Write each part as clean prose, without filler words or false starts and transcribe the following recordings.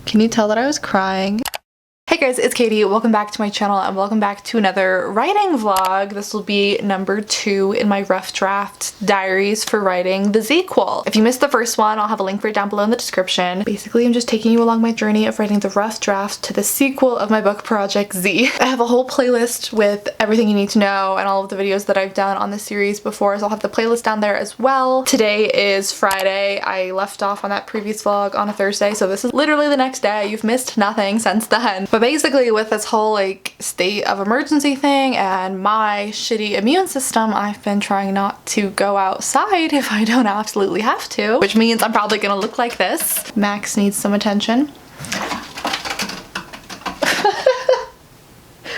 Can you tell that I was crying? Hey guys, it's Katie. Welcome back to my channel and welcome back to another writing vlog. This will be number 2 in my rough draft diaries for writing the zequel. If you missed the first one, I'll have a link for it down below in the description. Basically, I'm just taking you along my journey of writing the rough draft to the sequel of my book Project Z. I have a whole playlist with everything you need to know and all of the videos that I've done on this series before, so I'll have the playlist down there as well. Today is Friday. I left off on that previous vlog on a Thursday, so this is literally the next day. You've missed nothing since then. But basically with this whole like state of emergency thing and my shitty immune system, I've been trying not to go outside if I don't absolutely have to, which means I'm probably gonna look like this. Max needs some attention.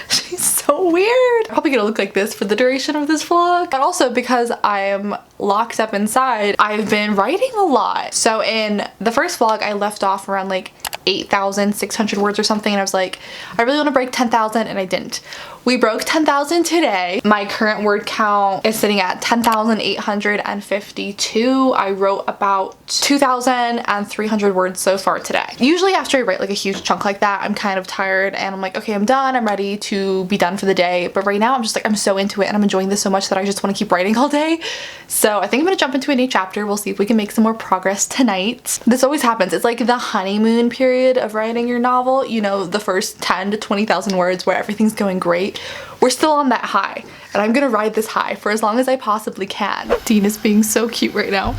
She's so weird. I'm probably gonna look like this for the duration of this vlog. But also because I am locked up inside, I've been writing a lot. So in the first vlog, I left off around like 8,600 words or something, and I was like, I really want to break 10,000, and I didn't. We broke 10,000 today. My current word count is sitting at 10,852. I wrote about 2,300 words so far today. Usually after I write like a huge chunk like that, I'm kind of tired and I'm like, okay, I'm done. I'm ready to be done for the day. But right now I'm just like, I'm so into it and I'm enjoying this so much that I just want to keep writing all day. So I think I'm gonna jump into a new chapter. We'll see if we can make some more progress tonight. This always happens. It's like the honeymoon period of writing your novel. You know, the first 10 to 20,000 words where everything's going great. We're still on that high, and I'm gonna ride this high for as long as I possibly can. Dean is being so cute right now.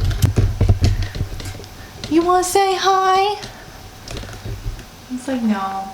You wanna say hi? He's like, no.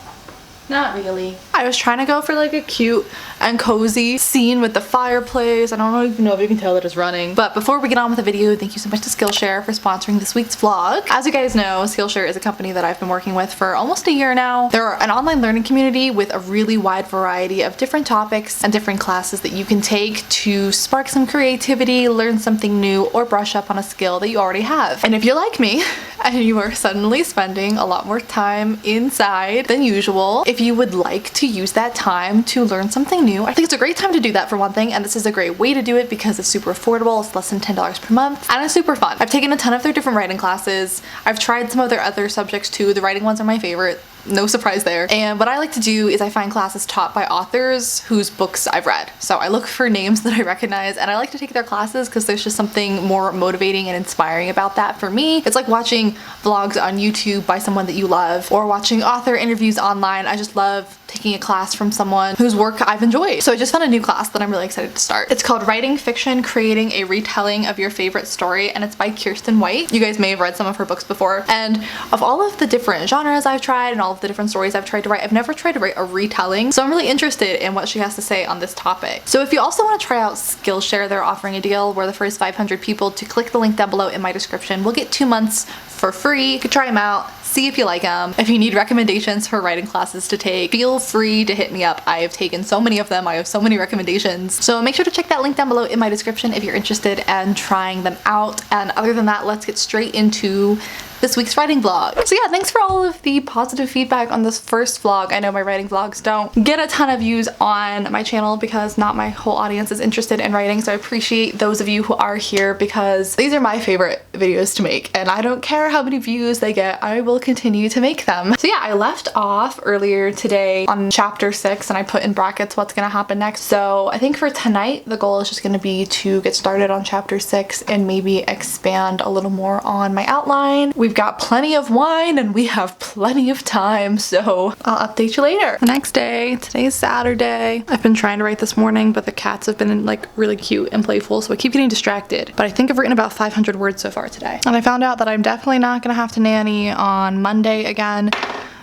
Not really. I was trying to go for like a cute and cozy scene with the fireplace. I don't even know if you can tell that it's running. But before we get on with the video, thank you so much to Skillshare for sponsoring this week's vlog. As you guys know, Skillshare is a company that I've been working with for almost a year now. They're an online learning community with a really wide variety of different topics and different classes that you can take to spark some creativity, learn something new, or brush up on a skill that you already have. And if you're like me and you are suddenly spending a lot more time inside than usual, if you would like to use that time to learn something new, I think it's a great time to do that for one thing, and this is a great way to do it because it's super affordable. It's less than $10 per month and it's super fun. I've taken a ton of their different writing classes. I've tried some of their other subjects too. The writing ones are my favorite. No surprise there. And what I like to do is I find classes taught by authors whose books I've read. So I look for names that I recognize and I like to take their classes because there's just something more motivating and inspiring about that for me. It's like watching vlogs on YouTube by someone that you love or watching author interviews online. I just love taking a class from someone whose work I've enjoyed. So I just found a new class that I'm really excited to start. It's called Writing Fiction, Creating a Retelling of Your Favorite Story, and it's by Kirsten White. You guys may have read some of her books before. And of all of the different genres I've tried and all of the different stories I've tried to write, I've never tried to write a retelling. So I'm really interested in what she has to say on this topic. So if you also want to try out Skillshare, they're offering a deal where the first 500 people to click the link down below in my description will get 2 months for free. You could try them out, see if you like them. If you need recommendations for writing classes to take, feel free to hit me up. I have taken so many of them. I have so many recommendations. So make sure to check that link down below in my description if you're interested in trying them out. And other than that, let's get straight into this week's writing vlog. So yeah, thanks for all of the positive feedback on this first vlog. I know my writing vlogs don't get a ton of views on my channel because not my whole audience is interested in writing, so I appreciate those of you who are here because these are my favorite videos to make and I don't care how many views they get, I will continue to make them. So yeah, I left off earlier today on chapter 6 and I put in brackets what's gonna happen next. So I think for tonight the goal is just gonna be to get started on chapter 6 and maybe expand a little more on my outline. We've got plenty of wine and we have plenty of time, so I'll update you later. The next day, today is Saturday. I've been trying to write this morning, but the cats have been like really cute and playful, so I keep getting distracted. But I think I've written about 500 words so far today. And I found out that I'm definitely not gonna have to nanny on Monday again.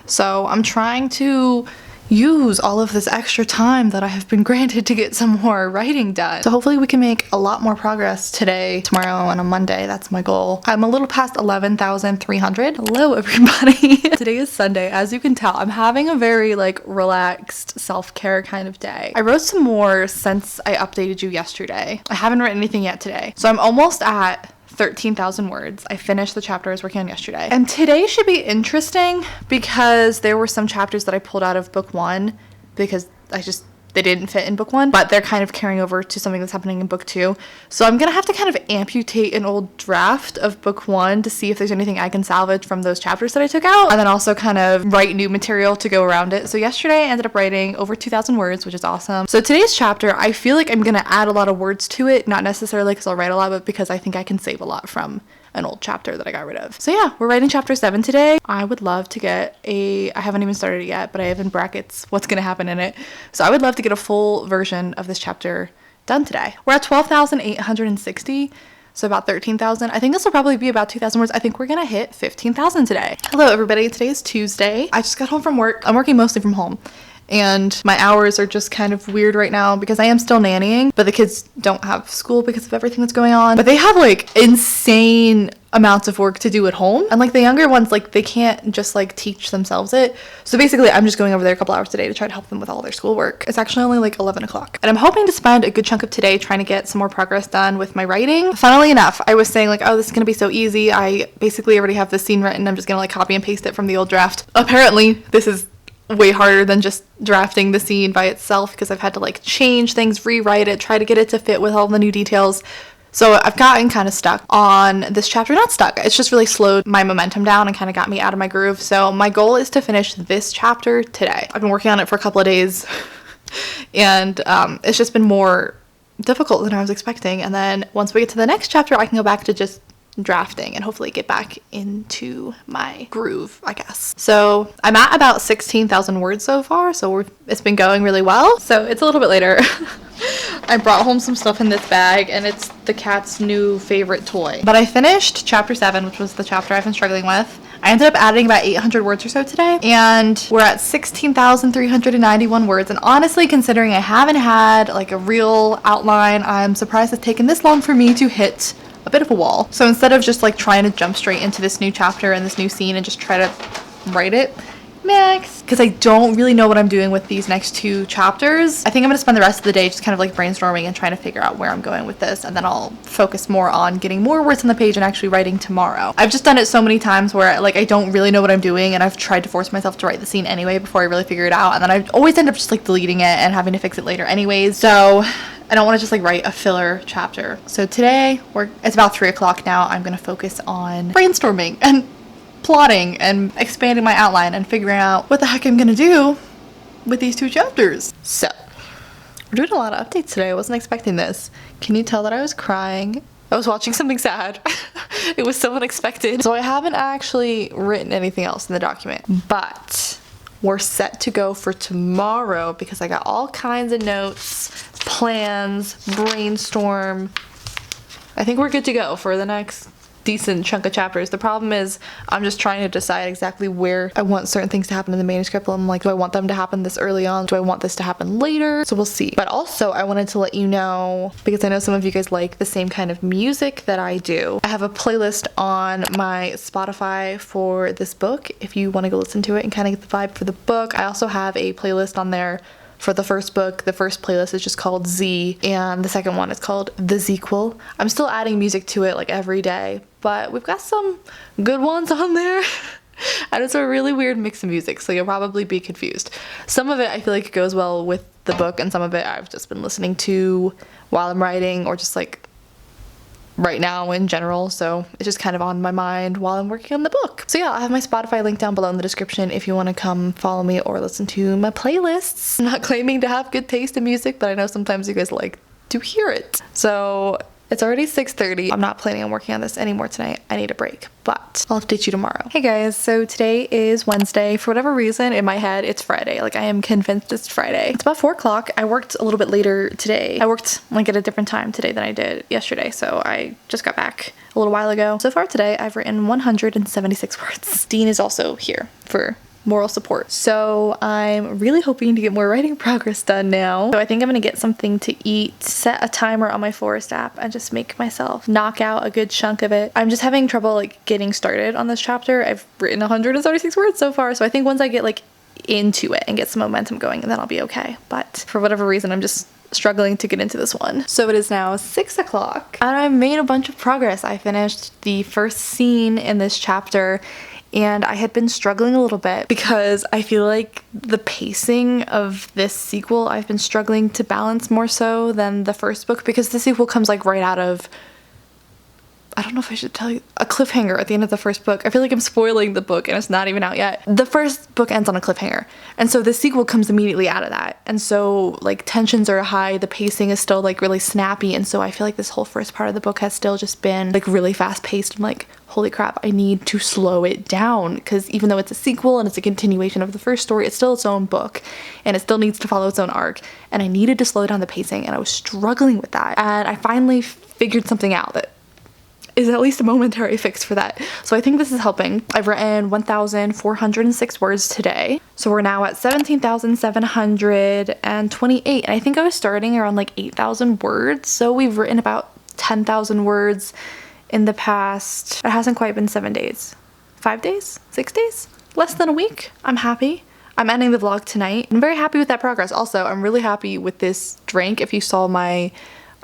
So I'm trying to use all of this extra time that I have been granted to get some more writing done. So hopefully we can make a lot more progress today, tomorrow, and on Monday. That's my goal. I'm a little past 11,300. Hello everybody. Today is Sunday. As you can tell, I'm having a very like relaxed self-care kind of day. I wrote some more since I updated you yesterday. I haven't written anything yet today. So I'm almost at 13,000 words. I finished the chapter I was working on yesterday. And today should be interesting because there were some chapters that I pulled out of book 1 because I just they didn't fit in book 1, but they're kind of carrying over to something that's happening in book 2. So I'm gonna have to kind of amputate an old draft of book 1 to see if there's anything I can salvage from those chapters that I took out, and then also kind of write new material to go around it. So yesterday I ended up writing over 2,000 words, which is awesome. So today's chapter, I feel like I'm gonna add a lot of words to it, not necessarily because I'll write a lot, but because I think I can save a lot from an old chapter that I got rid of. So yeah, we're writing chapter 7 today. I would love to get I haven't even started it yet, but I have in brackets what's gonna happen in it. So I would love to get a full version of this chapter done today. We're at 12,860, so about 13,000. I think this will probably be about 2,000 words. I think we're gonna hit 15,000 today. Hello everybody, today is Tuesday. I just got home from work. I'm working mostly from home, and my hours are just kind of weird right now because I am still nannying, but the kids don't have school because of everything that's going on. But they have like insane amounts of work to do at home, and like the younger ones, like they can't just like teach themselves it. So basically I'm just going over there a couple hours a day to try to help them with all their schoolwork. It's actually only like 11 o'clock, and I'm hoping to spend a good chunk of today trying to get some more progress done with my writing. Funnily enough, I was saying like, oh, this is gonna be so easy. I basically already have this scene written. I'm just gonna like copy and paste it from the old draft. Apparently this is way harder than just drafting the scene by itself, because I've had to like change things, rewrite it, try to get it to fit with all the new details. So I've gotten kind of stuck on this chapter. Not stuck, it's just really slowed my momentum down and kind of got me out of my groove. So my goal is to finish this chapter today. I've been working on it for a couple of days and it's just been more difficult than I was expecting. And then once we get to the next chapter, I can go back to just drafting and hopefully get back into my groove, I guess. So I'm at about 16,000 words so far, so it's been going really well. So it's a little bit later. I brought home some stuff in this bag, and it's the cat's new favorite toy. But I finished chapter 7, which was the chapter I've been struggling with. I ended up adding about 800 words or so today, and we're at 16,391 words. And honestly, considering I haven't had like a real outline, I'm surprised it's taken this long for me to hit a bit of a wall. So instead of just like trying to jump straight into this new chapter and this new scene and just try to write it, Max, because I don't really know what I'm doing with these next 2 chapters, I think I'm gonna spend the rest of the day just kind of like brainstorming and trying to figure out where I'm going with this, and then I'll focus more on getting more words on the page and actually writing tomorrow. I've just done it so many times where like I don't really know what I'm doing, and I've tried to force myself to write the scene anyway before I really figure it out, and then I always end up just like deleting it and having to fix it later anyways. So I don't want to just like write a filler chapter. So today, it's about 3 o'clock now, I'm gonna focus on brainstorming and plotting and expanding my outline and figuring out what the heck I'm gonna do with these 2 chapters. So we're doing a lot of updates today. I wasn't expecting this. Can you tell that I was crying? I was watching something sad. It was so unexpected. So I haven't actually written anything else in the document, but we're set to go for tomorrow because I got all kinds of notes, plans, brainstorm. I think we're good to go for the next decent chunk of chapters. The problem is I'm just trying to decide exactly where I want certain things to happen in the manuscript. I'm like, do I want them to happen this early on? Do I want this to happen later? So we'll see. But also I wanted to let you know, because I know some of you guys like the same kind of music that I do, I have a playlist on my Spotify for this book if you want to go listen to it and kind of get the vibe for the book. I also have a playlist on there for the first book. The first playlist is just called Z, and the second one is called the zequel. I'm still adding music to it like every day, but we've got some good ones on there. And it's a really weird mix of music, so you'll probably be confused. Some of it I feel like goes well with the book, and some of it I've just been listening to while I'm writing, or just like right now in general, so it's just kind of on my mind while I'm working on the book. So yeah, I'll have my Spotify link down below in the description if you want to come follow me or listen to my playlists. I'm not claiming to have good taste in music, but I know sometimes you guys like to hear it. So it's already 6:30. I'm not planning on working on this anymore tonight. I need a break, but I'll update you tomorrow. Hey guys, so today is Wednesday. For whatever reason, in my head, it's Friday. Like I am convinced it's Friday. It's about 4 o'clock. I worked a little bit later today. I worked like at a different time today than I did yesterday, so I just got back a little while ago. So far today, I've written 176 words. Dean is also here for moral support. So I'm really hoping to get more writing progress done now. So I think I'm gonna get something to eat, set a timer on my Forest app, and just make myself knock out a good chunk of it. I'm just having trouble like getting started on this chapter. I've written 136 words so far, so I think once I get like into it and get some momentum going, then I'll be okay. But for whatever reason, I'm just struggling to get into this one. So it is now 6 o'clock and I made a bunch of progress. I finished the first scene in this chapter, and I had been struggling a little bit because I feel like the pacing of this sequel I've been struggling to balance more so than the first book, because the sequel comes like right out of, I don't know if I should tell you, a cliffhanger at the end of the first book. I feel like I'm spoiling the book and it's not even out yet. The first book ends on a cliffhanger, and so the sequel comes immediately out of that. And so like tensions are high, the pacing is still like really snappy, and so I feel like this whole first part of the book has still just been like really fast paced. I'm like, holy crap, I need to slow it down, because even though it's a sequel and it's a continuation of the first story, it's still its own book and it still needs to follow its own arc, and I needed to slow down the pacing, and I was struggling with that. And I finally figured something out that is at least a momentary fix for that. So I think this is helping. I've written 1,406 words today. So we're now at 17,728, and I think I was starting around like 8,000 words. So we've written about 10,000 words in the past, it hasn't quite been 7 days. 5 days? 6 days? Less than a week. I'm happy. I'm ending the vlog tonight. I'm very happy with that progress. Also, I'm really happy with this drink. If you saw my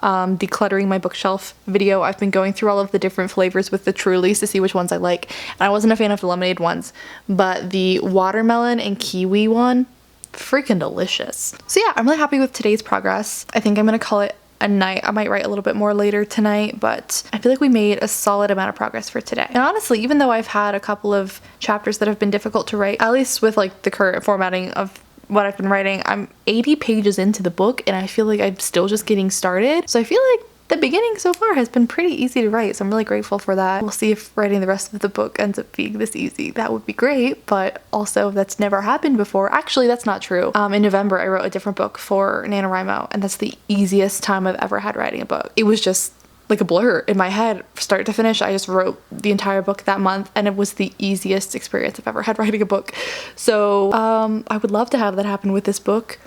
decluttering my bookshelf video, I've been going through all of the different flavors with the Trulies to see which ones I like, and I wasn't a fan of the lemonade ones, but the watermelon and kiwi one, freaking delicious. So yeah, I'm really happy with today's progress. I think I'm gonna call it a night. I might write a little bit more later tonight, but I feel like we made a solid amount of progress for today. And honestly, even though I've had a couple of chapters that have been difficult to write, at least with like the current formatting of what I've been writing, I'm 80 pages into the book and I feel like I'm still just getting started. So I feel like the beginning so far has been pretty easy to write, so I'm really grateful for that. We'll see if writing the rest of the book ends up being this easy. That would be great, but also that's never happened before. Actually, that's not true. In November, I wrote a different book for NaNoWriMo, and that's the easiest time I've ever had writing a book. It was just like a blur in my head, start to finish. I just wrote the entire book that month, and it was the easiest experience I've ever had writing a book. So I would love to have that happen with this book.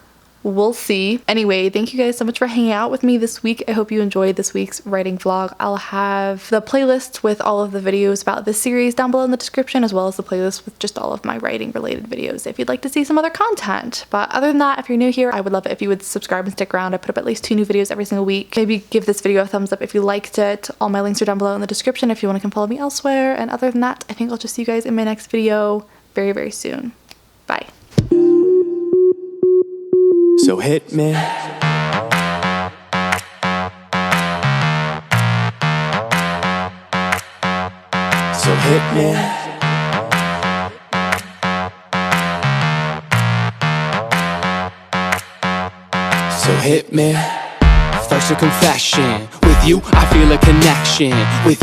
We'll see. Anyway, thank you guys so much for hanging out with me this week. I hope you enjoyed this week's writing vlog. I'll have the playlist with all of the videos about this series down below in the description, as well as the playlist with just all of my writing related videos if you'd like to see some other content. But other than that, if you're new here, I would love it if you would subscribe and stick around. I put up at least 2 new videos every single week. Maybe give this video a thumbs up if you liked it. All my links are down below in the description if you want to come follow me elsewhere. And other than that, I think I'll just see you guys in my next video very, very soon. Bye. So hit me. So hit me. So hit me. First a confession. With you, I feel a connection. With